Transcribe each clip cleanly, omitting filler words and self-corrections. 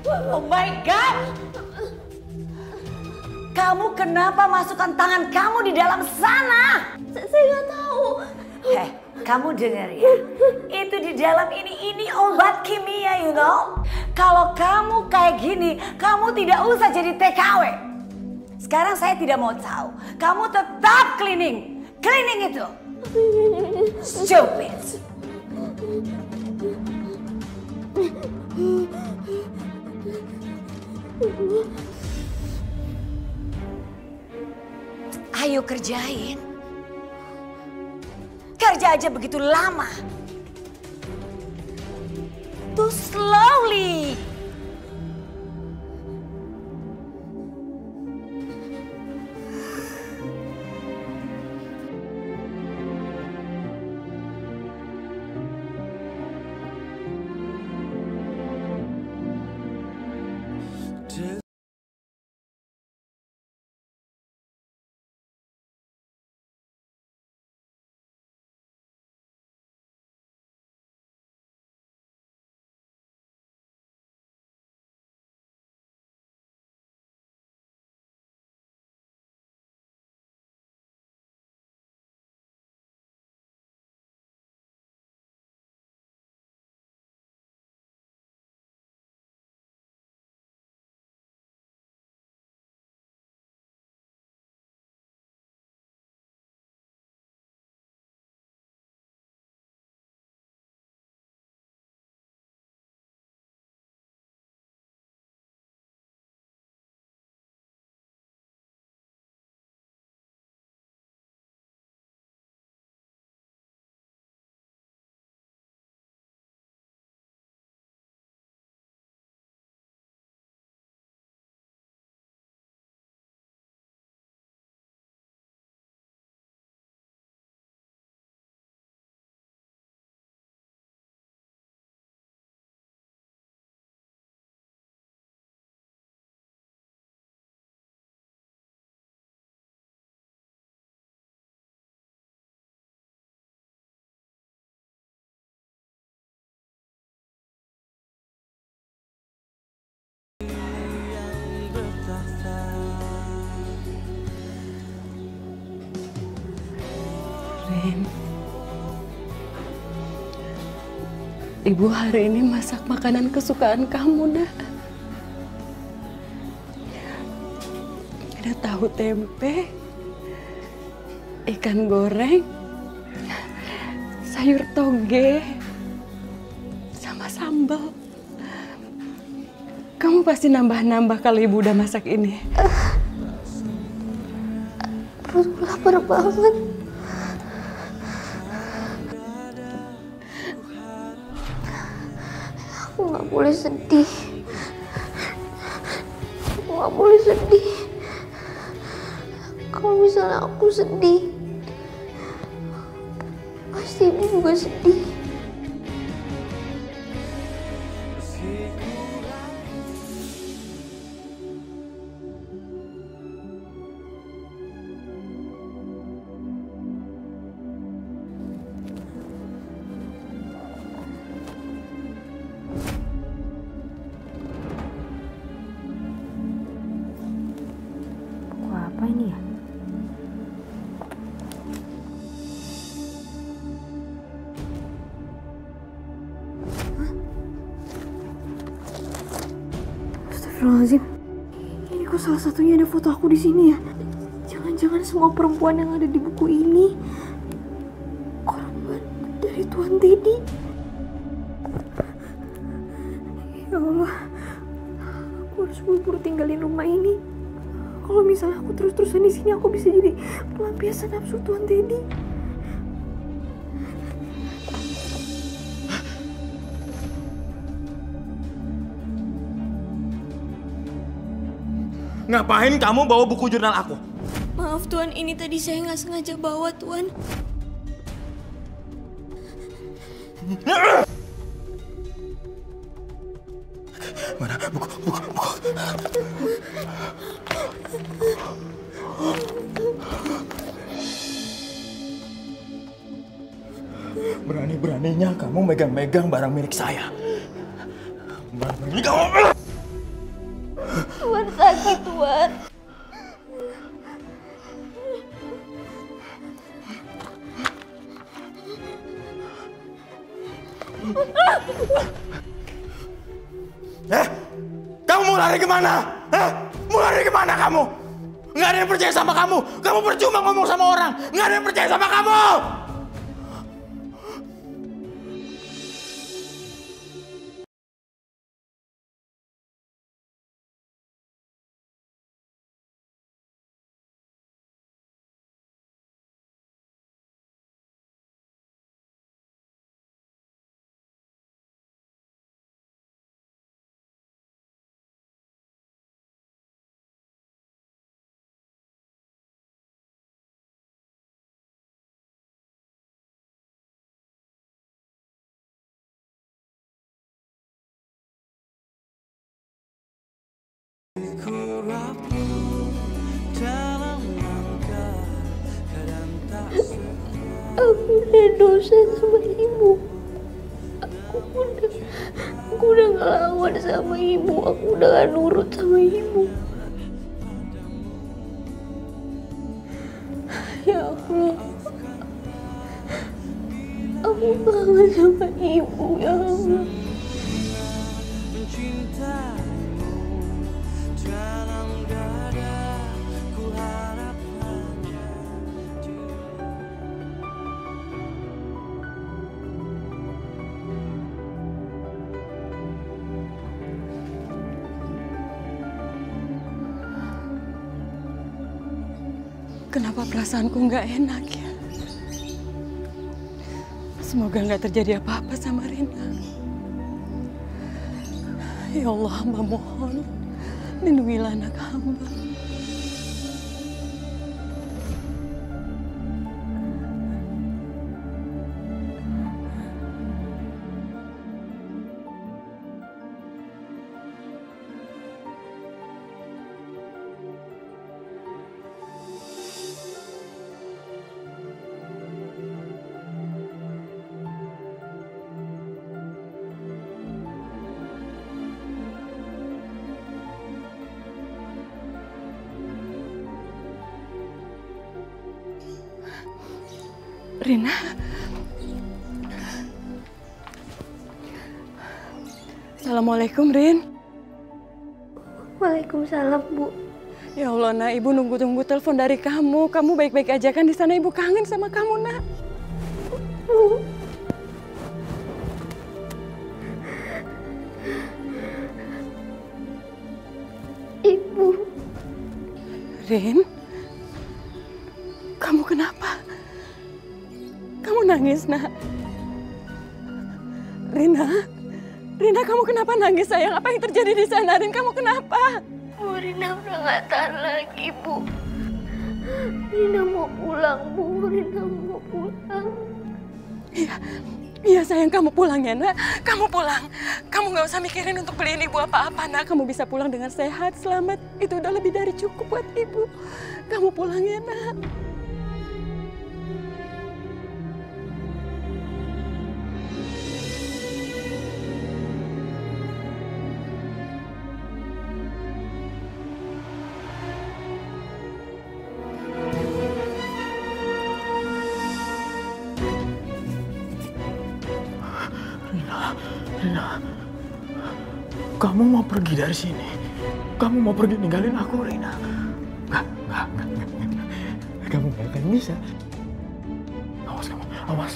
Oh my God! Kamu kenapa masukkan tangan kamu di dalam sana? Saya nggak tahu. Heh, kamu dengar ya. Itu di dalam ini obat kimia, you know. Kalau kamu kayak gini, kamu tidak usah jadi TKW. Sekarang saya tidak mau tahu. Kamu tetap cleaning. Cleaning itu. Stupid. Ayo kerjain. Kerja aja begitu lama. Too slowly. Rin, Ibu hari ini masak makanan kesukaan kamu, Nak. Ada tahu tempe, ikan goreng, sayur toge, sama sambal. Kamu pasti nambah-nambah kalau Ibu udah masak ini. Perutku lapar banget. Aku nggak boleh sedih. Aku nggak boleh sedih. Kalau misalnya aku sedih, pasti Ibu juga sedih. Apa ini ya? Astagfirullahaladzim. Ini kok salah satunya ada foto aku di sini ya? Jangan-jangan semua perempuan yang ada di buku ini korban dari Tuan Teddy. Ya Allah, aku harus buru-buru tinggalin rumah ini. Kalau misalnya aku terus-terusan di sini, aku bisa jadi pelampiasan nafsu Tuan Teddy. Ngapain kamu bawa buku jurnal aku? Maaf Tuan, ini tadi saya nggak sengaja bawa Tuan. Mana buku. Berani-beraninya kamu megang-megang barang milik saya. Pergi kamu. Tuan sakit, Tuan. Kamu mau lari kemana? Mau lari kemana kamu? Nggak ada yang percaya sama kamu. Kamu percuma ngomong sama orang. Nggak ada yang percaya sama kamu. Aku udah dosa sama ibu. Aku udah ngelawan sama ibu. Aku udah gak nurut sama ibu. Ya Allah, aku kangen sama ibu, ya Allah. Kenapa perasaanku nggak enak ya? Semoga nggak terjadi apa-apa sama Rina. Ya Allah, hamba mohon, lindungilah anak hamba. Rina, Assalamualaikum, Rin. Waalaikumsalam, Bu. Ya Allah, nak, ibu nunggu-tunggu telepon dari kamu. Kamu baik-baik aja kan di sana? Ibu kangen sama kamu, nak. Bu. Ibu. Rin, kamu kenapa? Kamu nangis, nak? Rina, kamu kenapa nangis, sayang? Apa yang terjadi di sana, Rin? Kamu kenapa? Bu, Rina udah gak tahan lagi, Bu. Rina mau pulang, Bu. Rina mau pulang. Iya sayang, kamu pulang ya, nak. Kamu pulang. Kamu gak usah mikirin untuk beliin ibu apa-apa, nak. Kamu bisa pulang dengan sehat, selamat. Itu udah lebih dari cukup buat ibu. Kamu pulang ya, nak. Rina, kamu mau pergi dari sini? Kamu mau pergi ninggalin aku, Rina? Enggak. Kamu gak akan bisa. Awas kamu, awas.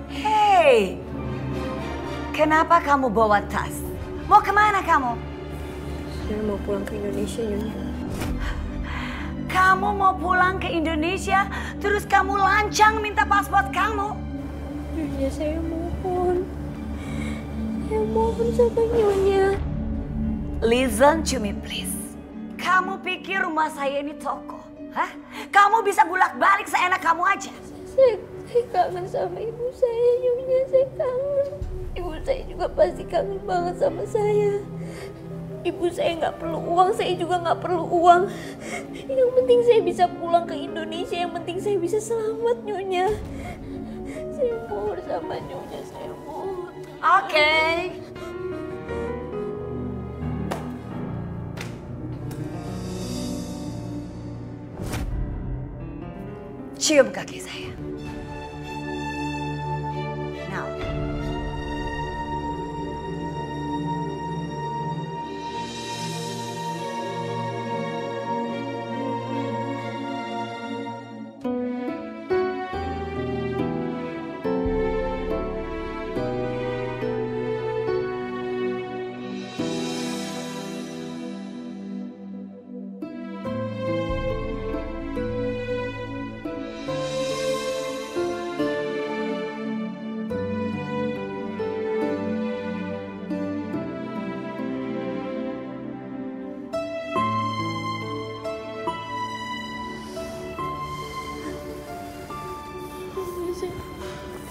Hei, kenapa kamu bawa tas? Mau kemana kamu? Saya mau pulang ke Indonesia, Nyonya. Kamu mau pulang ke Indonesia, terus kamu lancang minta paspor kamu? Nyonya, saya mohon. Saya mohon sama Nyonya. Listen to me, please. Kamu pikir rumah saya ini toko? Hah? Kamu bisa bolak-balik seenak kamu aja? Saya kangen sama ibu saya, Nyonya. Saya kangen. Ibu saya juga pasti kangen banget sama saya. Ibu saya nggak perlu uang, saya juga nggak perlu uang. Yang penting saya bisa pulang ke Indonesia, yang penting saya bisa selamat, Nyonya. Saya mohon sama Nyonya, saya mohon. Oke. Cium kaki saya. Now.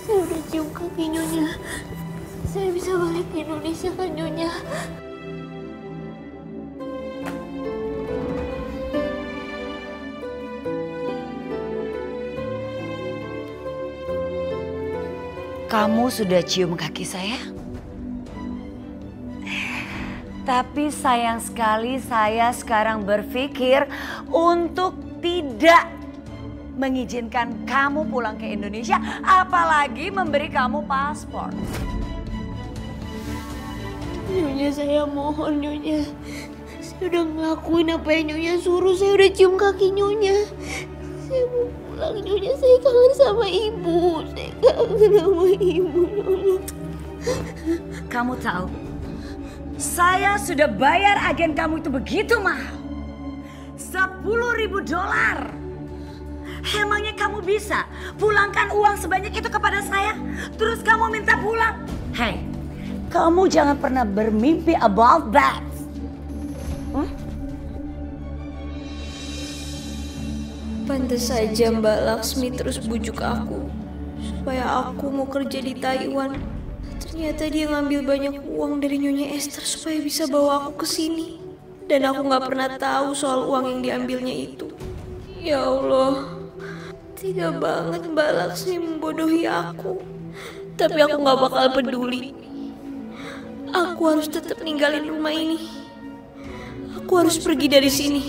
Saya udah cium kaki Nyonya. Saya bisa balik ke Indonesia kan, Nyonya? Kamu sudah cium kaki saya? Tapi sayang sekali saya sekarang berpikir untuk tidak mengizinkan kamu pulang ke Indonesia, apalagi memberi kamu paspor. Nyonya, saya mohon, Nyonya. Saya udah ngelakuin apa yang Nyonya suruh. Saya udah cium kaki Nyonya. Saya mau pulang, Nyonya. Saya kangen sama ibu. Saya kangen sama ibu, Nyonya. Kamu tahu, saya sudah bayar agen kamu itu begitu mahal. $10.000. Emangnya kamu bisa pulangkan uang sebanyak itu kepada saya? Terus kamu minta pulang? Hei, kamu jangan pernah bermimpi about that. Pantes saja Mbak Laksmi terus bujuk aku supaya aku mau kerja di Taiwan. Ternyata dia ngambil banyak uang dari Nyonya Esther supaya bisa bawa aku ke sini. Dan aku nggak pernah tahu soal uang yang diambilnya itu. Ya Allah. Tega banget Mbak Laksmi membodohi aku. Tapi aku gak bakal peduli. Aku harus tetap ninggalin rumah ini. Aku harus pergi dari sini.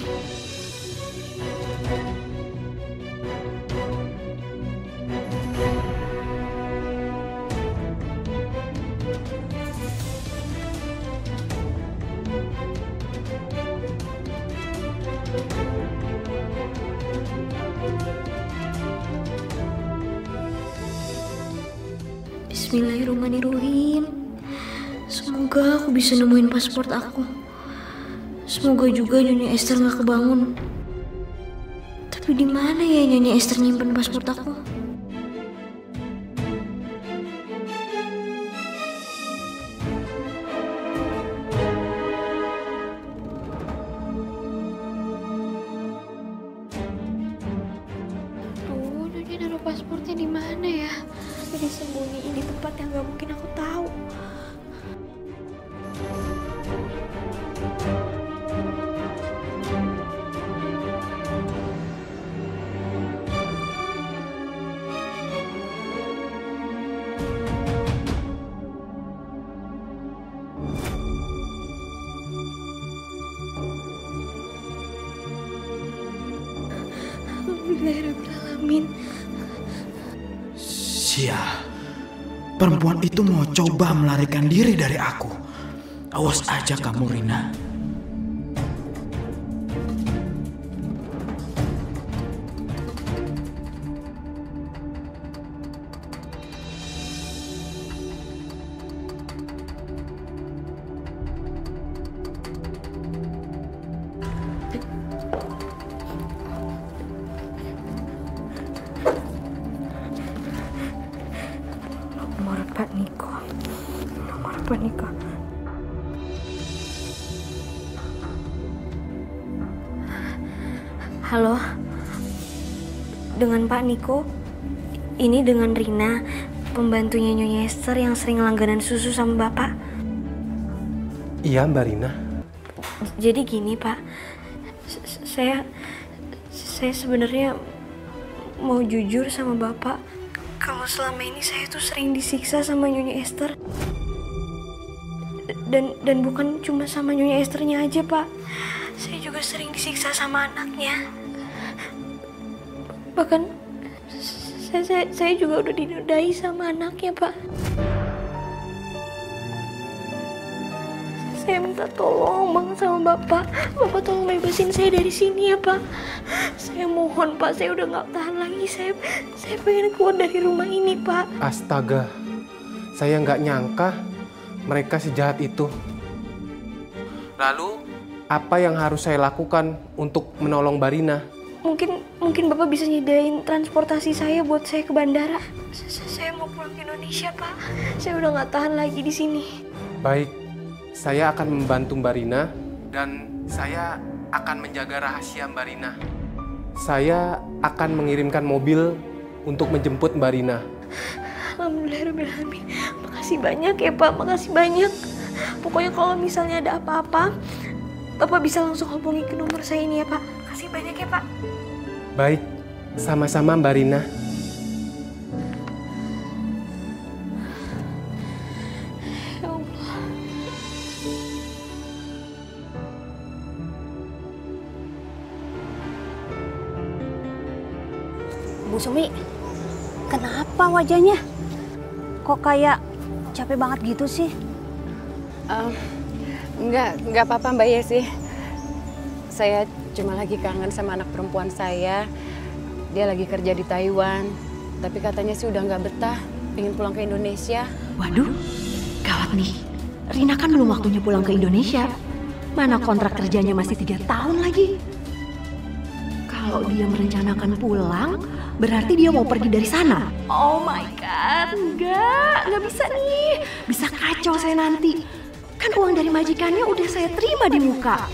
Bismillahirrahmanirrahim. Semoga aku bisa nemuin paspor aku. Semoga juga Nyonya Esther gak kebangun. Tapi di mana ya Nyonya Esther nyimpen paspor aku? Tuh, Nyonya naruh paspornya di mana ya? Disembunyiin di tempat yang gak mungkin aku tahu. Alhamdulillahirrahmanirrahim. Sial, perempuan itu mau coba melarikan diri dari aku. Awas aja kamu, Rina. Nomor Pak Niko. Nomor Pak Niko. Halo. Dengan Pak Niko. Ini dengan Rina, pembantunya Nyonya Esther yang sering langganan susu sama Bapak. Iya, Mbak Rina. Jadi gini, Pak. Saya sebenarnya mau jujur sama Bapak. Kalau selama ini saya tuh sering disiksa sama Nyonya Esther. Dan bukan cuma sama Nyonya Esthernya aja, Pak. Saya juga sering disiksa sama anaknya. Bahkan saya juga udah dinodai sama anaknya, Pak. Saya minta tolong banget sama Bapak. Bapak tolong bebasin saya dari sini ya, Pak. Saya mohon, Pak. Saya udah gak tahan lagi. Saya pengen keluar dari rumah ini, Pak. Astaga, saya nggak nyangka mereka sejahat itu. Lalu, apa yang harus saya lakukan untuk menolong Mbak Rina? Mungkin Bapak bisa nyediain transportasi saya buat saya ke bandara. Saya mau pulang ke Indonesia, Pak. Saya udah gak tahan lagi di sini. Baik, saya akan membantu Mbak Rina dan saya akan menjaga rahasia Mbak Rina. Saya akan mengirimkan mobil untuk menjemput Mbak Rina. Alhamdulillahirrahmanirrahim. Makasih banyak ya, Pak. Makasih banyak. Pokoknya kalau misalnya ada apa-apa, Bapak bisa langsung hubungi ke nomor saya ini ya, Pak. Makasih banyak ya, Pak. Baik, sama-sama Mbak Rina. Ya Allah. Bu Sumi, kenapa wajahnya? Kok kayak capek banget gitu sih? Enggak apa-apa Mbak Yesi. Saya cuma lagi kangen sama anak perempuan saya. Dia lagi kerja di Taiwan, tapi katanya sih udah nggak betah, pengen pulang ke Indonesia. Waduh, gawat nih. Rina kan belum waktunya pulang ke Indonesia. Mana kontrak kerjanya masih 3 tahun lagi. Kalau dia merencanakan pulang, berarti dia mau pergi dari sana. Oh my God, nggak bisa nih. Bisa kacau saya nanti. Kan uang dari majikannya udah saya terima di muka.